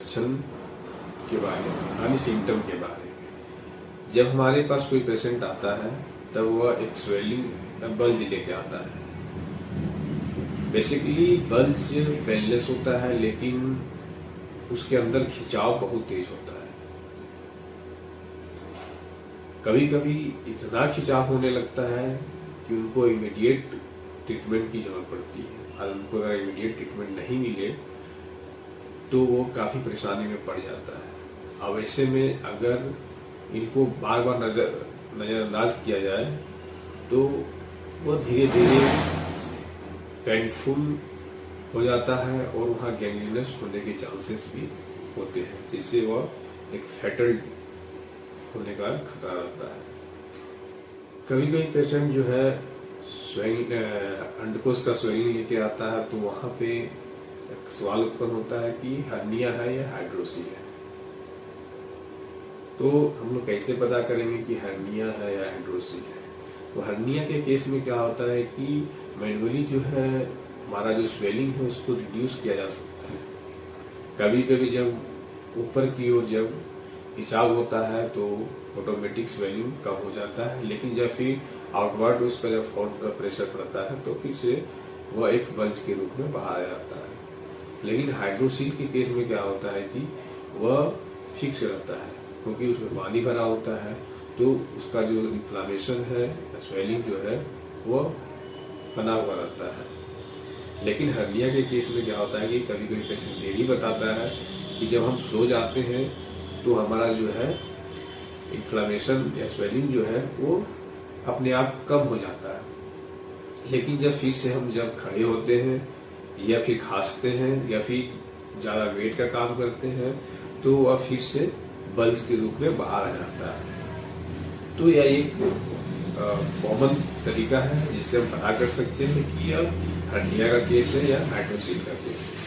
लक्षण के बारे में यानी सिम्टम के बारे में। जब हमारे पास कोई पेशेंट आता है तब वह एक स्वेलिंग बल्ज लेके आता है। बेसिकली बल्ज पेनलेस होता है, लेकिन उसके अंदर खिंचाव बहुत तेज होता है। कभी कभी इतना खिंचाव होने लगता है कि उनको इमीडिएट ट्रीटमेंट की जरूरत पड़ती है, और उनको अगर इमीडिएट ट्रीटमेंट नहीं मिले तो वो काफी परेशानी में पड़ जाता है। अब ऐसे में अगर इनको बार बार नजरअंदाज किया जाए तो वह धीरे धीरे पेनफुल हो जाता है और वहाँ गैंग्रीनस होने के चांसेस भी होते हैं, जिससे वह एक फैटल होने का खतरा रहता है। कभी कभी पेशेंट जो है अंडकोश का स्वेलिंग लेके आता है तो वहां पे एक सवाल उत्पन्न होता है कि हर्निया है या हाइड्रोसिल है। तो हम लोग कैसे पता करेंगे कि हर्निया है या हाइड्रोसिल है? तो हर्निया के केस में क्या होता है कि मैनुअली जो है हमारा जो स्वेलिंग है उसको रिड्यूस किया जा सकता है। कभी कभी जब ऊपर की ओर जब खिंचाव होता है तो ऑटोमेटिक स्वेलिंग कम हो जाता है, लेकिन जब फिर आउटवर्ड उस पर जब फोर्स प्रेशर पड़ता है तो फिर से वह एक बल्ज के रूप में बाहर आ जाता है। लेकिन हाइड्रोसिल के केस में क्या होता है कि वह फिक्स रहता है, क्योंकि उसमें पानी भरा होता है, तो उसका जो इन्फ्लामेशन है, स्वेलिंग जो है वह बना हुआ रहता है। लेकिन हर्निया के केस में क्या होता है कि कभी कभी पेशेंट ये भी बताता है कि जब हम सो जाते हैं तो हमारा जो है इन्फ्लामेशन या स्वेलिंग जो है वो अपने आप कम हो जाता है, लेकिन जब फिर से हम जब खड़े होते हैं या फिर खांसते हैं या फिर ज्यादा वेट का काम करते हैं तो वह फिर से बल्ज के रूप में बाहर आ जाता है। तो यह एक कॉमन तरीका है जिससे हम पता कर सकते हैं कि यह हर्निया का केस है या हाइड्रोसिल का केस है।